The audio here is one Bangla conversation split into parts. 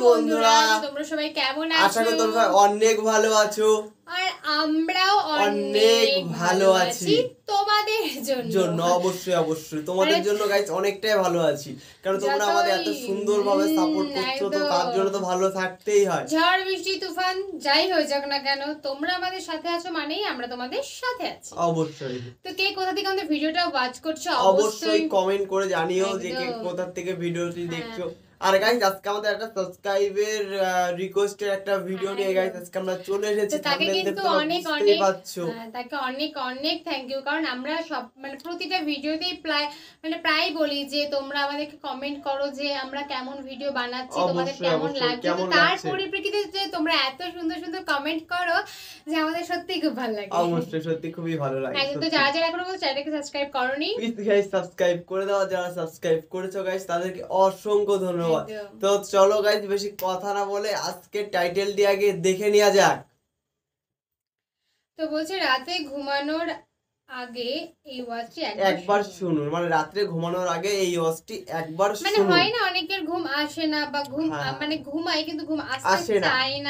বন্ধুরা, তোমরা সবাই কেমন আছো? আশা করি তোমরা অনেক ভালো আছো আর আমরাও অনেক ভালো আছি তোমাদের জন্য। অবশ্যই তোমাদের জন্য গাইস অনেকটাই ভালো আছি, কারণ তোমরা আমাদের এত সুন্দরভাবে সাপোর্ট করছো, তো তার জন্য তো ভালো থাকতেই হয়। ঝড় বৃষ্টি তুফান যাই হয়ে যাক না কেন, তোমরা আমাদের সাথে আছো মানেই আমরা তোমাদের সাথে আছি। অবশ্যই। তো কে কোথা থেকে আমাদের ভিডিওটা ওয়াচ করছো অবশ্যই কমেন্ট করে জানিও যে কে কোথা থেকে ভিডিওটি দেখছো। আর গাইস আজকে আমাদের একটা সাবস্ক্রাইবের রিকোয়েস্টের একটা ভিডিও নিয়ে গাইস আজকে আমরা চলে এসেছি। তাকে কিন্তু অনেক থ্যাংক ইউ, কারণ আমরা সব মানে প্রতিটা ভিডিওতেই প্রায় বলি যে তোমরা আমাদেরকে কমেন্ট করো যে আমরা কেমন ভিডিও বানাচ্ছি, তোমাদের কেমন লাগছে। তার পরিপ্রেক্ষিতে যে তোমরা এত সুন্দর সুন্দর কমেন্ট করো যে আমাদের সত্যিই খুব ভালো লাগে। অবশ্যই সত্যি খুবই ভালো লাগে। তো যারা যারা এখনো চ্যানেলটাকে সাবস্ক্রাইব করোনি প্লিজ গাইস সাবস্ক্রাইব করে দাও, যারা সাবস্ক্রাইব করেছো গাইস তাদেরকে অসংখ্য ধন্যবাদ। তো চলো গাইস বেশি কথা না বলে আজকে টাইটেল দিয়ে আগে দেখে নেওয়া যাক। তো বলছে রাতে ঘুমানোর আগে এই ওয়াচটি একবার শুনুন, মানে রাতে ঘুমানোর আগে এই ওয়াচটি একবার শুনুন। মানে হয় না অনেকের ঘুম আসে না বা ঘুম মানে ঘুমায় কিন্তু ঘুম আসে না।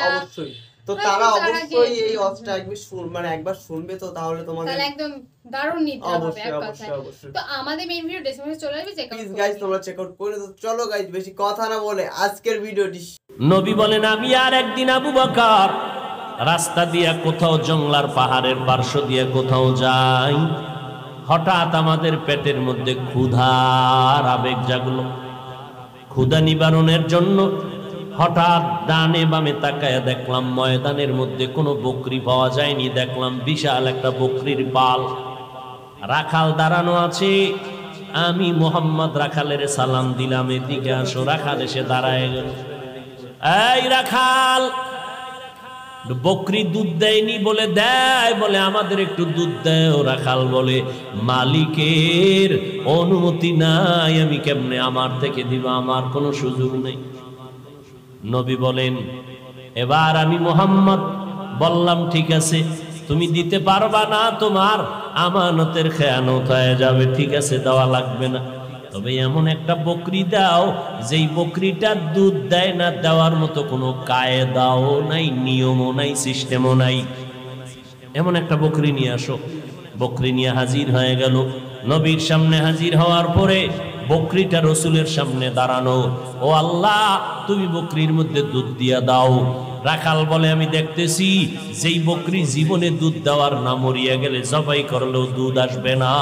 অবশ্যই, তো তারা অবশ্যই এই ওয়াচটা একবার শুনবে, তো তাহলে তোমাদের একদম দারুণ নিতে হবে এক কথায়। তো আমাদের মেইন ভিডিও ডেসক্রিপশনে চলে আসবে, চেক আউট প্লিজ গাইস তোমরা চেক আউট করে দাও। চলো গাইস বেশি কথা না বলে আজকের ভিডিওটি। নবী বলেন আমি আর একদিন আবু বকর রাস্তা দিয়া কোথাও জঙ্গলার পাহাড়ের পার্শ্ব দিয়ে কোথাও যাই, হঠাৎ আমাদের পেটের মধ্যে ক্ষুধার আবেগ জাগলো। ক্ষুধা নিবারণের জন্য হঠাৎ ডানে বামে তাকায়া দেখলাম ময়দানের মধ্যে কোনো বকরি পাওয়া যায়নি। দেখলাম বিশাল একটা বকরির পাল, রাখাল দাঁড়ানো আছে। আমি মোহাম্মদ রাখালের সালাম দিলাম, এদিকে আসো। রাখাল এসে দাঁড়ায় গেল। এই রাখাল, বকরি দুধ দেয়নি বলে দেয়, বলে আমাদের একটু দুধ দেয়। রাখাল বলে মালিকের অনুমতি নাই, আমি কেমনে আমার থেকে দিব, আমার কোনো সুযোগ নেই। নবী বলেন এবার আমি মোহাম্মদ বললাম ঠিক আছে, তুমি দিতে পারবা না, তোমার আমানতের খেয়ানত হয়ে যাবে, ঠিক আছে দেওয়া লাগবে না। তবে এমন একটা বকরি দাও যেই বকরিটা দুধ দেয় না, দেওয়ার মতো কোনো কায়দাও নাই, নিয়মও নাই, সিস্টেমও নাই। এমন একটা বকরি নিয়ে আসো। বকরি নিয়ে হাজির হয়ে গেল। নবীর সামনে হাজির হওয়ার পরে বকরিটা রসুলের সামনে দাঁড়ানো। ও আল্লাহ, তুমি বকরির মধ্যে দুধ দিয়া দাও। রাখাল বলে আমি দেখতেছি যেই বকরি জীবনে দুধ দেওয়ার না, মরিয়া গেলে জবাই করলেও দুধ আসবে না।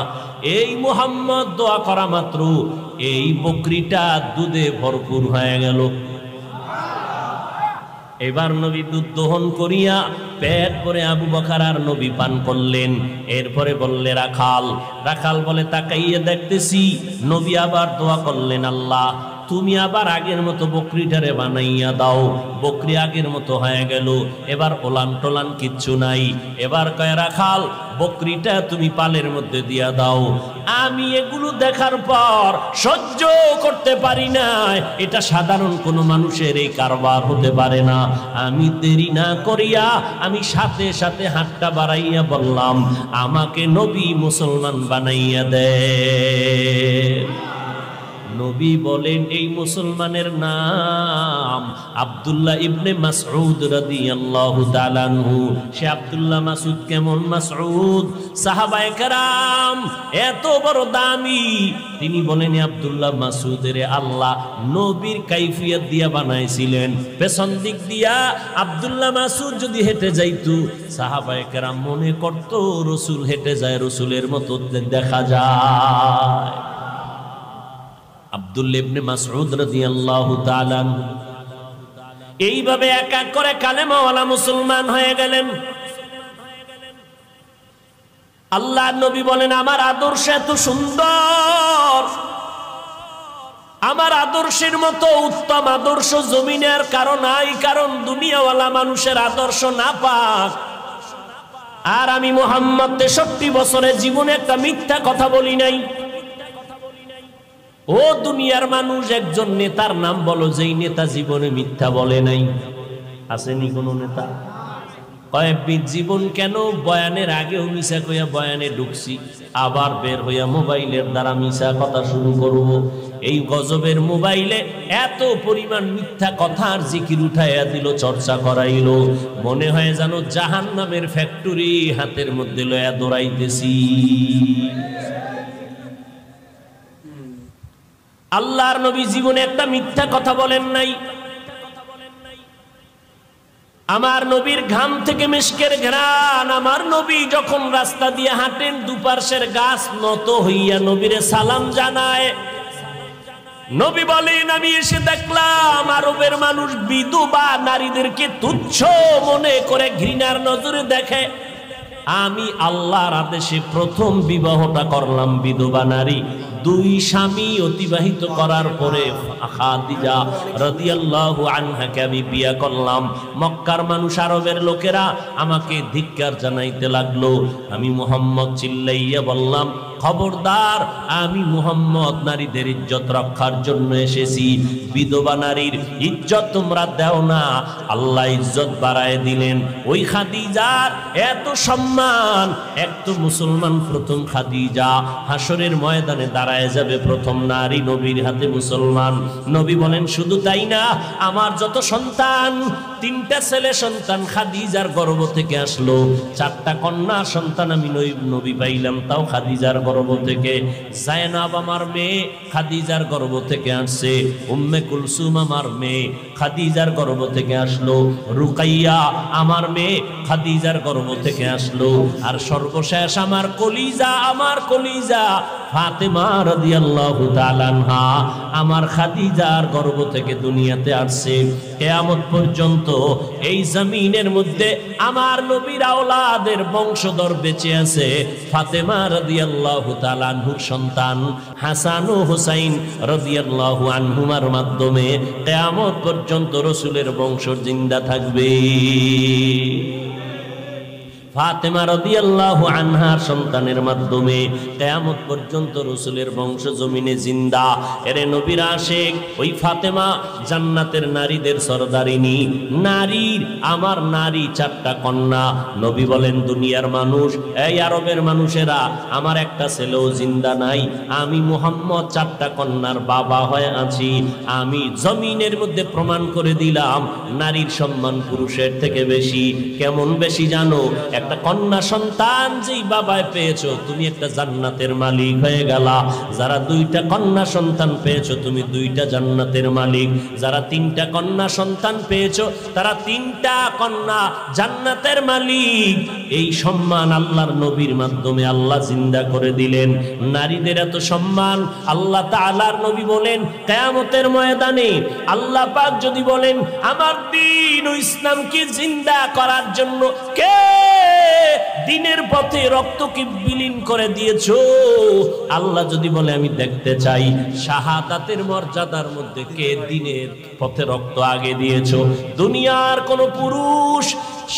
এই মুহাম্মদ দোয়া করা মাত্র এই বকরিটা দুধে ভরপুর হয়ে গেল। এবার নবী দুধ দহন করিয়া পেট ভরে আবু বকর আর নবী পান করলেন। এরপরে বললে রাখাল। রাখাল বলে তাকাইয়া দেখতেছি নবী আবার দোয়া করলেন, আল্লাহ তুমি আবার আগের মতো বকরিটারে বানাইয়া দাও। বকরি আগের মতো হয়ে গেল, এবার ওলান টোলান কিচ্ছু নাই। এবার কয় রাখাল, বকরিটা তুমি পালের মধ্যে দিয়া দাও। আমি এগুলো দেখার পর সহ্য করতে পারি না, এটা সাধারণ কোনো মানুষের এই কারবার হতে পারে না। আমি দেরি না করিয়া আমি সাথে সাথে হাতটা বাড়াইয়া বললাম, আমাকে নবী মুসলমান বানাইয়া দেন। নবী বলেন এই মুসলমানের নাম আব্দুল্লাহ ইবনে মাসউদ রাদিয়াল্লাহু তাআলা আনহু। সে আব্দুল্লাহ মাসউদ কেমন মাসউদ? সাহাবায়ে কেরাম এত বড় দামি। তিনি বলেন আব্দুল্লাহ মাসউদের আল্লাহ নবীর কাইফিয়ত দিয়া বানাইছিলেন। পেছন দিক দিয়া আব্দুল্লাহ মাসউদ যদি হেঁটে যাইতো, সাহাবায়ে কেরাম মনে করত রাসূল হেঁটে যায়, রাসূলের মতো দেখা যায়। আব্দুল্লাহ ইবনে মাসউদ রাদিয়াল্লাহু তাআলা এইভাবে এক এক করে কালেমাওয়ালা মুসলমান হয়ে গেলেন। আল্লাহ নবী বলেন আমার আদর্শ এত সুন্দর, আমার আদর্শের মতো উত্তম আদর্শ জমিনের কারো নাই, কারণ দুনিয়াওয়ালা মানুষের আদর্শ না পাক। আর আমি মুহাম্মদ 63 বছরের জীবনে একটা মিথ্যা কথা বলি নাই। ও দুনিয়ার মানুষ, একজন নেতার নাম বলো যেই নেতা জীবনে মিথ্যা বলে নাই। আসেনি কোন নেতা? কয়েকবিদ জীবন কেন বয়ানের আগেও মিশা কইয়া বয়ানে ঢুকছি, আবার বের হইয়া মোবাইলের দ্বারা মিশা কথা শুরু করব। এই গজবের মোবাইলে এত পরিমাণ মিথ্যা কথার জিকির উঠাইয়া দিল, চর্চা করাইলো, মনে হয় যেন জাহান্নামের ফ্যাক্টরি হাতের মধ্যে লয়া দৌড়াইতেছি। আল্লাহর নবী জীবনে একটা মিথ্যা কথা বলেন নাই। আমার নবীর ঘাম থেকে মিশকের ঘ্রাণ, আমার নবী যখন রাস্তা দিয়ে হাঁটেন দুপার্শ্বের গাছ নত হইয়া নবীরে সালাম জানায়। নবী বলেন, আমি এসে দেখলাম আরবের মানুষ বিধবা নারীদেরকে তুচ্ছ মনে করে ঘৃণার নজরে দেখে। আমি আল্লাহর আদেশে প্রথম বিবাহটা করলাম বিধবা নারী। 2 স্বামী অতিবাহিত করার পরে খাদিজা রাদিয়াল্লাহু আনহাকে আমি বিয়ে করলাম। মক্কার মানুষ আরবের লোকেরা আমাকে ধিক্কার জানাইতে লাগলো। আমি মুহাম্মদ চিল্লাইয়া বললাম, খবরদার, আমি মুহাম্মদ নারীদের ইজ্জত রক্ষার জন্য এসেছি। বিধবা নারীর ইজ্জত তোমরা দাও না। আল্লাহ ইজ্জত বাড়ায় দিলেন। ওই খাদিজার এত সম্মান, এক তো মুসলমান প্রথম খাদিজা, হাসরের ময়দানে দাঁড়ায় যাবে প্রথম নারী নবীর হাতে মুসলমান। নবী বলেন, শুধু তাই না, আমার যত সন্তান, 3টা ছেলে সন্তান খাদিজার গর্ভ থেকে আসলো, 4টা কন্যা সন্তান আমি নবী পাইলাম, তাও খাদিজার গর্ভ থেকে। জায়নাব আমার মেয়ে খাদিজার গর্ভ থেকে আসছে। উম্মে কুলসুম আমার মেয়ে খাদিজার গর্ভ থেকে আসলো। রুকাইয়া আমার মেয়ে খাদিজার গর্ভ থেকে আসলো। আর সর্বশেষ আমার কলিজা ফাতেমা রাদিয়াল্লাহু তাআলা আনহা আমার খাদিজার গর্ভ থেকে দুনিয়াতে আসছে। কিয়ামত পর্যন্ত এই জমিনের মধ্যে আমার নবীর আওলাদের বংশধর বেঁচে আছে। ফাতেমা রাদিয়াল্লাহু তাআলা আনহুর সন্তান হাসান ও হুসাইন রাদিয়াল্লাহু আনহুমার মাধ্যমে কিয়ামত পর্যন্ত রাসূলের বংশ জিন্দা থাকবে। ফাতেমা রাদিয়াল্লাহু আনহার সন্তানের মাধ্যমে কিয়ামত পর্যন্ত রাসূলের বংশ জমিনে জিন্দা। এরে নবীর আশিক ওই ফাতেমা জান্নাতের নারীদের সরদারিনী। নারীর আমার নারী 4টা কন্যা। নবী বলেন, দুনিয়ার মানুষ, এই আরবের মানুষেরা, আমার একটা ছেলেও জিন্দা নাই। আমি মুহাম্মদ 4টা কন্যার বাবা হয়ে আছি। আমি জমিনের মধ্যে প্রমাণ করে দিলাম নারীর সম্মান পুরুষের থেকে বেশি। কেমন বেশি জানো? একটা কন্যা সন্তান যেই বাবায় পেয়েছো, তুমি একটা জান্নাতের মালিক হয়ে গেলা। যারা 2টা কন্যা সন্তান পেয়েছো, তুমি 2টা জান্নাতের মালিক। যারা 3টা কন্যা সন্তান পেয়েছো, তারা 3টা কন্যা জান্নাতের মালিক। এই সম্মান আল্লাহর নবীর মাধ্যমে আল্লাহ জিন্দা করে দিলেন। নারীদের এত সম্মান আল্লাহ তাআলার নবী বলেন, কিয়ামতের ময়দানে আল্লাহ পাক যদি বলেন, আমার দ্বীন ও ইসলামকে জিন্দা করার জন্য কে দিনের পথে রক্তকে বিলীন করে দিয়েছো, আল্লাহ যদি বলে আমি দেখতে চাই শাহাদাতের মর্যাদার মধ্যে কে দিনের পথে রক্ত আগে দিয়েছো। দুনিয়ার কোন পুরুষ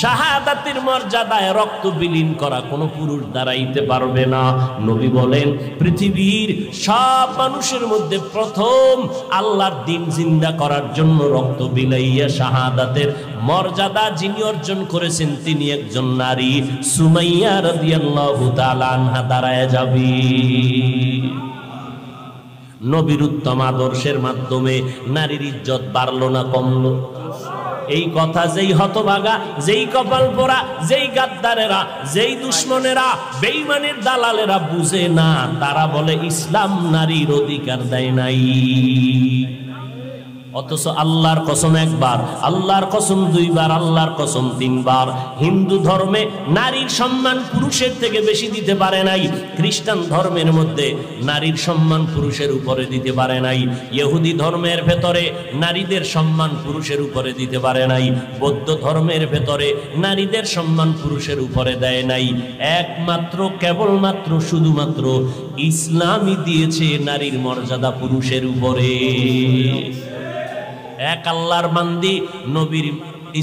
শাহাদাতের মর্যাদায় রক্ত বিলীন করা কোন পুরুষ দাঁড়াইতে পারবে না। নবী বলেন, পৃথিবীর সব মানুষের মধ্যে প্রথম আল্লাহর দ্বীন জিন্দা করার জন্য রক্ত বিলাইয়া শাহাদাতের মর্যাদা যিনি অর্জন করেছেন, তিনি একজন নারী। সুমাইয়া রাদিয়াল্লাহু তাআলা আনহা দাঁড়ায় যাবে। নবীর উত্তম আদর্শের মাধ্যমে নারীর ইজ্জত বাড়লো না কমলো? এই কথা যেই হতভাগা, যেই কপাল পোড়া, যেই গাদ্দারেরা, যেই দুশ্মনেরা, বেঈমানের দালালেরা বুঝে না, তারা বলে ইসলাম নারীর অধিকার দেয় নাই। অথচ আল্লাহর কসম একবার, আল্লাহর কসম 2 বার, আল্লাহর কসম 3 বার। হিন্দু ধর্মে নারীর সম্মান পুরুষের থেকে বেশি দিতে পারে নাই। খ্রিস্টান ধর্মের মধ্যে নারীর সম্মান পুরুষের উপরে দিতে পারে নাই। ইহুদি ধর্মের ভেতরে নারীদের সম্মান পুরুষের উপরে দিতে পারে নাই। বৌদ্ধ ধর্মের ভেতরে নারীদের সম্মান পুরুষের উপরে দেয় নাই। একমাত্র কেবলমাত্র শুধুমাত্র ইসলামই দিয়েছে নারীর মর্যাদা পুরুষের উপরে। এক আল্লাহর বান্দি নবীর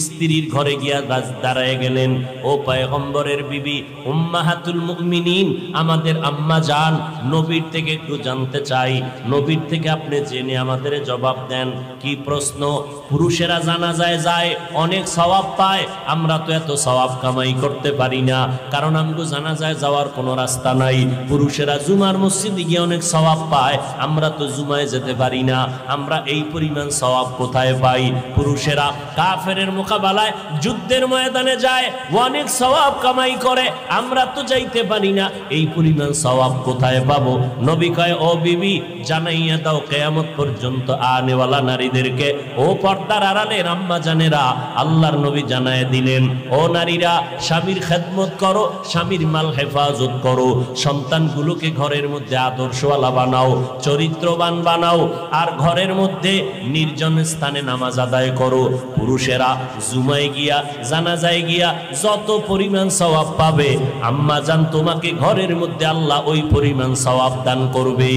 স্ত্রীর ঘরে গিয়া দাঁড়ায় গেলেন। ও পয়গম্বরের বিবি উম্মাহাতুল মুমিনিন, আমাদের আম্মা জান, নবীর থেকে একটু জানতে চাই, নবীর থেকে আপনি জেনে আমাদের জবাব দেন। কি প্রশ্ন? পুরুষেরা জানাজায় যায়, অনেক সওয়াব পায়, আমরা তো এত সওয়াব কামাই করতে পারি না, কারণ আমগো জানাজায় যাওয়ার কোনো রাস্তা নাই। পুরুষেরা জুমার মসজিদে গিয়ে অনেক সওয়াব পায়, আমরা তো জুমায় যেতে পারি না, আমরা এই পরিমাণ সওয়াব কোথায় পাই? পুরুষেরা কাফেরের মোকাবেলায় যুদ্ধের ময়দানে যায়, অনেক সওয়াব কামাই করে, আমরা তো যাইতে পারি না, এই পরিমাণ সওয়াব কোথায় পাবো? নবী কয়, ও বিবি জানাইয়া দাও কিয়ামত পর্যন্ত আনেওয়ালা নারীদেরকে। ও পর্দার আড়ালের আম্মা জানেরা, আল্লাহর নবী জানায় দিলেন, ও নারীরা স্বামীর খেদমত করো, স্বামীর মাল হেফাজত করো, সন্তানগুলোকে ঘরের মধ্যে আদর্শওয়ালা বানাও, চরিত্রবান বানাও, আর ঘরের মধ্যে নির্জন স্থানে নামাজ আদায় করো। পুরুষেরা জুমায় গিয়া জানাজায় গিয়া যত পরিমাণ সওয়াব পাবে, আম্মা জান তোমাকে ঘরের মধ্যে আল্লাহ ওই পরিমাণ সওয়াব দান করবে।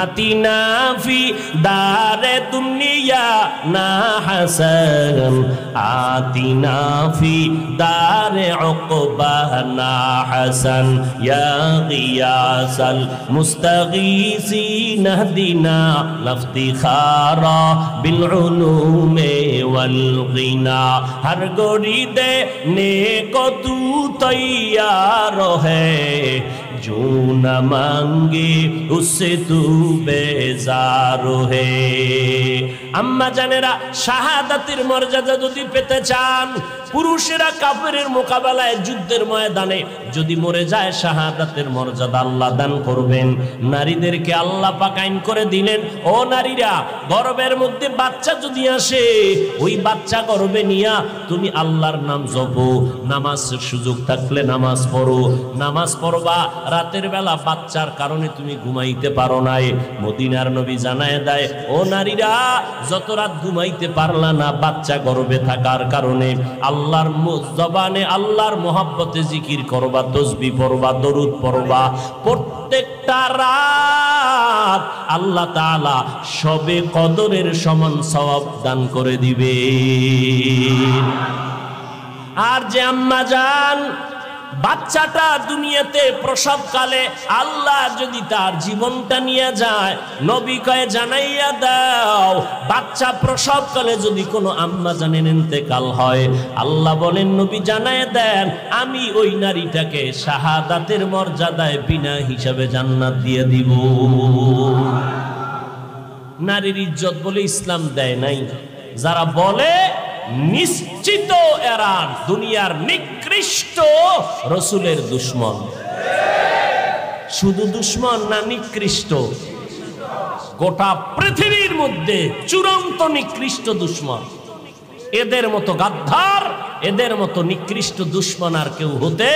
আতিনা ফি দারে দুনিয়া না হাসান, আতিনা ফি দারে উকবা না হাসান, ইয়া গিয়াসাল মুস্তাগীসিন হদিনা লফতিখারা বিল উলুমে ওয়াল গিনা। হর গড়ি দে নেকো তু তৈয়ার হ্যায়, जो न मांगे उससे तू बेजार है। আম্মা জানেরা, শাহাদাতের মর্যাদা যদি পেতে চান, পুরুষেরা কাফেরের মোকাবেলায় যুদ্ধের ময়দানে যদি মরে যায়, শাহাদাতের মর্যাদা আল্লাহ দান করবেন। নারীদেরকে আল্লাহ পাক আইন করে দিলেন, ও নারীরা, গর্ভের মধ্যে বাচ্চা যদি আসে, ওই বাচ্চা গর্ভে নিয়া তুমি আল্লাহর নাম জপো, নামাজের সুযোগ থাকলে নামাজ পড়ো, নামাজ পড়বা। রাতের বেলা বাচ্চার কারণে তুমি ঘুমাইতে পারো নাই, মদিনার নবী জানায় দেয়, ও নারীরা, যত রাত ঘুমাইতে পারলা না বাচ্চা গর্ভে থাকার কারণে, আল্লাহর জবানে আল্লাহর মহব্বতে জিকির করবা, তসবিহ পড়বা, দরুদ পড়বা। প্রত্যেকটা রাত আল্লাহ তাআলা সবে কদরের সমান সওয়াব দান করে দিবে। আর যে আম্মা জান বাচ্চাটা দুনিয়াতে প্রসবকালে আল্লাহ যদি তার জীবনটা নিয়ে যায়, নবী কয়ে জানাইয়া দাও, বাচ্চা প্রসবকালে যদি কোনো আম্মা জানেন ইন্তেকাল হয়, আল্লাহ বলেন নবী জানায় দেন, আমি ওই নারীটাকে শাহাদাতের মর্যাদায় বিনা হিসাবে জান্নাত দিয়ে দিব। নারীর ইজ্জত বলে ইসলাম দেয় নাই, যারা বলে নিশ্চিত এরা দুনিয়ার নিকৃষ্ট রসুলের দুশ্মন। শুধু দুশ্মন না, নিকৃষ্ট, গোটা পৃথিবীর মধ্যে চূড়ান্ত নিকৃষ্ট দুশ্মন। এদের মতো গাদ্দার, এদের মতো নিকৃষ্ট দুশ্মন আর কেউ হতে।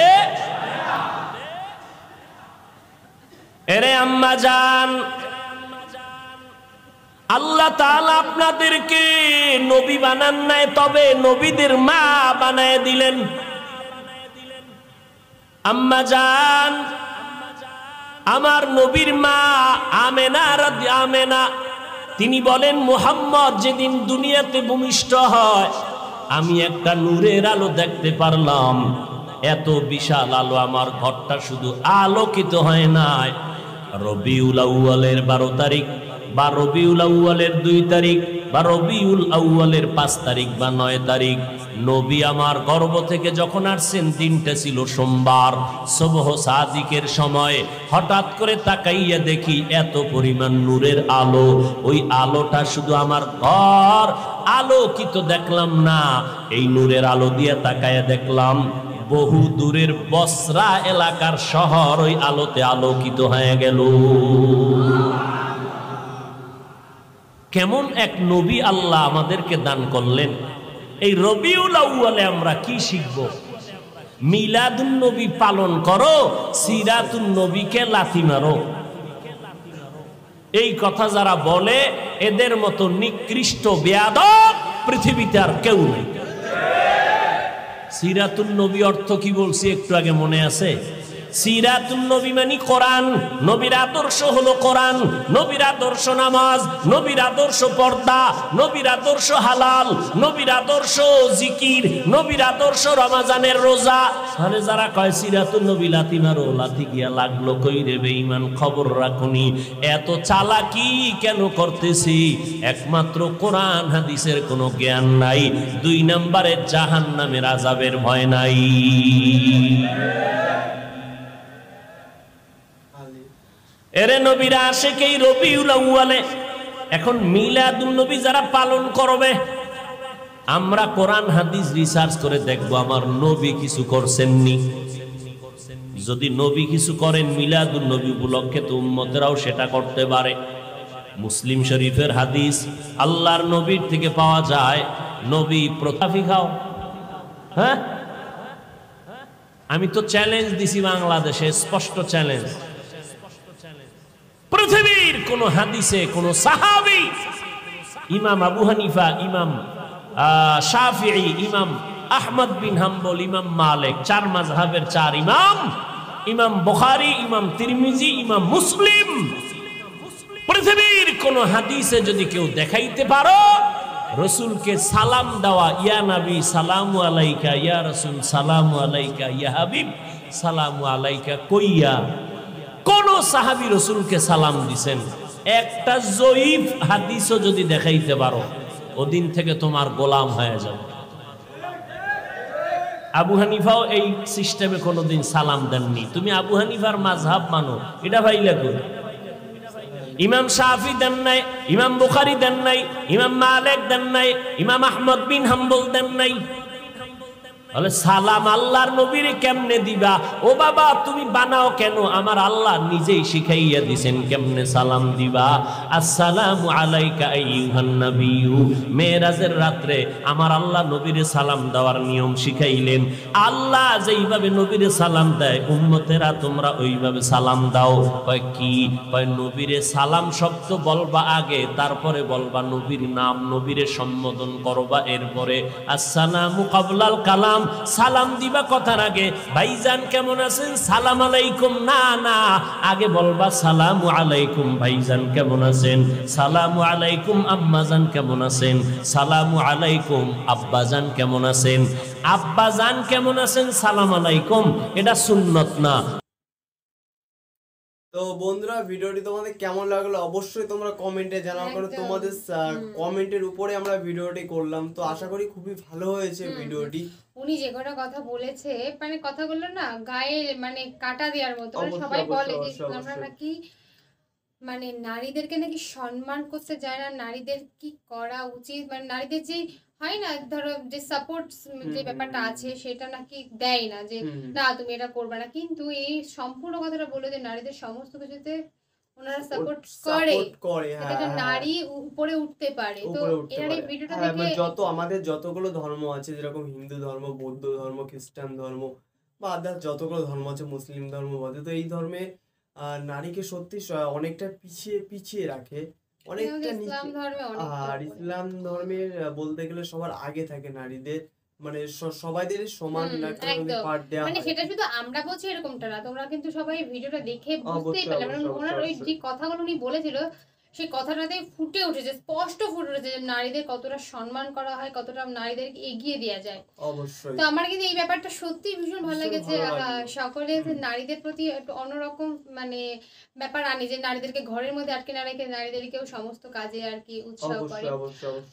এরে আম্মা জান, আল্লাহ তাআলা আপনাদেরকে নবী বানান নাই, তবে নবীদের মা বানায় দিলেন। আম্মা জান, আমার নবীর মা আমেনা, তিনি বলেন, মুহাম্মদ যেদিন দুনিয়াতে ভূমিষ্ঠ হয়, আমি একটা নূরের আলো দেখতে পারলাম। এত বিশাল আলো, আমার ঘরটা শুধু আলোকিত হয় নাই। রবিউল আউয়ালের 12 তারিখ বা রবিউল আউয়ালের 2 তারিখ বা রবিউল আউয়ালের 5 তারিখ বা 9 তারিখ, নবী আমার গর্ভ থেকে যখন আসছেন, দিনটা ছিল সোমবার, সুবহ সাদিকের সময়। হঠাৎ করে তাকাইয়া দেখি এত পরিমাণ নূরের আলো, ওই আলোটা শুধু আমার ঘর আলোকিত দেখলাম না, এই নূরের আলো দিয়ে তাকাইয়া দেখলাম বহু দূরের বসরা এলাকার শহর ওই আলোতে আলোকিত হয়ে গেল। কেমন এক নবী আল্লাহ আমাদেরকে দান করলেন। এই রবিউল আউয়ালে আমরা কি শিখব? মিলাদুন নবী পালন করো, সিরাতুন নবীকে লাথি মারো। এই কথা যারা বলে, এদের মতো নিকৃষ্ট বেয়াদব পৃথিবীতে আর কেউ নেই। সিরাতুন নবী অর্থ কি বলছি একটু আগে মনে আছে? সিরাতুন নবী মানে কোরআন, নবীর আদর্শ হলো কোরআন, নবীর আদর্শ নামাজ, নবীর আদর্শ পর্দা, নবীর আদর্শ হালাল, নবীর আদর্শ জিকির, নবীর আদর্শ রমজানের রোজা। তাহলে যারা কয় সিরাতুন নবী লাথি মারো, লাথি গিয়া লাগলো কই রে বেঈমান, খবর রাখুনি। এত চালাকি কেন করতেছি? একমাত্র কোরআন হাদিসের কোনো জ্ঞান নাই, 2 নম্বরে জাহান্নামের আযাবের ভয় নাই। এরে নবীরা আশিকেই রবিউল আউয়ালে এখন মিলাদুন নবী যারা পালন করবে, আমরা কোরআন হাদিস রিসার্চ করে দেখবো আমার নবী কিছু করছেননি। যদি নবী কিছু করেন মিলাদুন নবী উপলক্ষে, তো উম্মতেরাও সেটা করতে পারে। মুসলিম শরীফের হাদিস, আল্লাহর নবীর থেকে পাওয়া যায়, নবী প্রতাপী খাও। হ্যাঁ, আমি তো চ্যালেঞ্জ দিছি বাংলাদেশে, স্পষ্ট চ্যালেঞ্জ, পৃথিবীর কোন হাদিসে কোন সাহাবী, ইমাম আবু হানিফা, ইমাম শাফিঈ, ইমাম আহমদ বিন হাম্বল, ইমাম মালিক, 4 মাযহাবের 4 ইমাম, ইমাম বুখারী, ইমাম তিরমিজি, ইমাম মুসলিম, পৃথিবীর কোন হাদিসে যদি কেউ দেখাইতে পারো রাসূলকে সালাম দেওয়া, ইয়া নবী সালামু আলাইকা, ইয়া রাসূল সালামু আলাইকা, ইয়া হাবিব সালামু আলাইকা কইয়া কোন সাহাবী রাসূলকে সালাম দিবেন, একটা জয়ীফ হাদিসও যদি দেখাইতে পারো, ওদিন থেকে তোমার গোলাম হয়ে যাবে। আবু হানিফাও এই সিস্টেমে কোনোদিন সালাম দেননি। তুমি আবু হানিফার মাযহাব মানো, এটা ভাইলা কই? ইমাম শাফি দেন নাই, ইমাম বুখারী দেন নাই, ইমাম মালিক দেন নাই, ইমাম আহমদ বিন হাম্বল দেন নাই। বলে সালাম আল্লাহর নবীরে কেমনে দিবা? ও বাবা তুমি বানাও কেন? আমার আল্লাহ নিজেই শিখাইয়া দিবেন কেমনে সালাম দিবা। আসসালামু আলাইকা আইয়ুহান নাবিয়্যু, মেরাজের রাত্রে আমার আল্লাহ নবীরে সালাম দেওয়ার নিয়ম শিখাইলেন। আল্লাহ যেইভাবে নবীরে সালাম দেয়, উম্মতেরা তোমরা ওইভাবে সালাম দাও। কয় কি? কয় নবীরে সালাম শব্দ বলবা আগে, তারপরে বলবা নবীর নাম, নবীরে সম্বোধন করবা, এরপরে আসসালামু ক্বাবলাল কালাম, সালাম দিবা কথার আগে ভাইজান কেমন আছেন, সালাম আলাইকুম না, না, আগে বলবা সালামু আলাইকুম ভাইজান কেমন আছেন, সালামু আলাইকুম আম্মাজান কেমন আছেন, সালামু আলাইকুম আব্বাজান কেমন আছেন। আব্বাজান কেমন আছেন সালাম আলাইকুম, এটা সুন্নত না। তো বন্ধুরা, ভিডিওটি তোমাদের কেমন লাগলো অবশ্যই তোমরা কমেন্টে জানাও, কারণ তোমাদের কমেন্টের উপরে আমরা ভিডিওটি করলাম। তো আশা করি খুবই ভালো হয়েছে ভিডিওটি। উনি যে কটা কথা বলেছে, মানে কথাগুলো না গায়ে মানে কাটা দেওয়ার মতো। সবাই বলে যে আমরা নাকি মানে নারীদেরকে নাকি সম্মান করতে যায় না, নারীদের কি করা উচিত, মানে নারীদের যে হয় না ধরো যে সাপোর্ট যে ব্যাপারটা আছে সেটা নাকি দেয় না, যে না তুমি এটা করবে না। কিন্তু এই সম্পূর্ণ কথাটা বলে যে নারীদের সমস্ত কিছুতে ওনারা সাপোর্ট করে, এটা নারী উপরে উঠতে পারে। তো এর এই ভিডিওটা দেখে যত আমাদের যতগুলো ধর্ম আছে, যেরকম হিন্দু ধর্ম, বৌদ্ধ ধর্ম, খ্রিস্টান ধর্ম বা আদার যতগুলো ধর্ম আছে, মুসলিম ধর্ম বলতে, তো এই ধর্মে নারীকে সত্যি অনেকটা পিছিয়ে রাখে, অনেকটা নিচে। আর ইসলাম ধর্মের বলতে গেলে সবার আগে থাকে নারীদের, মানে সবাইদের সমান পাঠ দেওয়া হয়। মানে সেটা শুধু আমরা বলছি এরকমটা না, তোমরা কিন্তু সবাই ভিডিওটা দেখে বুঝতেই পারলে। মানে ওনার ওই যে কথাগুলো উনি বলেছিল, সেই কথাটাতে ফুটে উঠেছে, স্পষ্ট ফুটে উঠেছে যে নারীদের কতটা সম্মান করা হয়, কতটা নারীদেরকে এগিয়ে দেওয়া যায়। অবশ্যই। তো আমার কিন্তু এই ব্যাপারটা সত্যি ভীষণ ভালো লেগেছে। সকলে নারীদের প্রতি একটু অন্যরকম মানে ব্যাপার আনি, যে নারীদেরকে ঘরের মধ্যে আটকে না রেখে নারীদেরকেও সমস্ত কাজে আর কি উৎসাহ করে।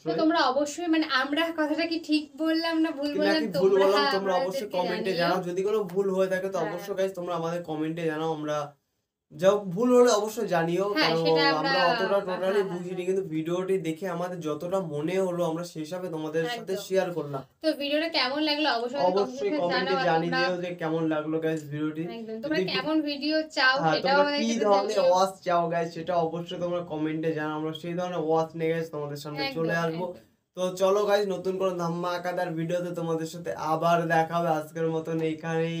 তো তোমরা অবশ্যই, মানে আমরা কথাটা কি ঠিক বললাম না ভুল বললাম, তোমরা অবশ্যই কমেন্টে জানাও। যদি কোনো ভুল হয়ে থাকে তো অবশ্যই গাইস তোমরা আমাদের কমেন্টে জানাও। আমরা যাও ভুল হলে অবশ্যই জানিও, কারণ আমরা অতটা টোটালি বুঝিনি, কিন্তু ভিডিওটি দেখে আমাদের যতটা মনে হলো আমরা সেই হিসাবে তোমাদের সাথে শেয়ার করলাম। তো ভিডিওটা কেমন লাগলো অবশ্যই কমেন্টে জানিয়ে দিও যে কেমন লাগলো গাইস ভিডিওটি। তোমরা কেমন ভিডিও চাও সেটাও আমাদের কি ধরনের ওয়াচ চাও গাইস সেটা অবশ্যই তোমরা কমেন্টে জানাও, আমরা সেই ধরনের ওয়াচ নিয়ে গাইস তোমাদের সামনে চলে আসবো। তো চলো গাইস, নতুন করে ধামাকাদার ভিডিওতে তোমাদের সাথে আবার দেখা হবে। আজকের মতন এইখানেই।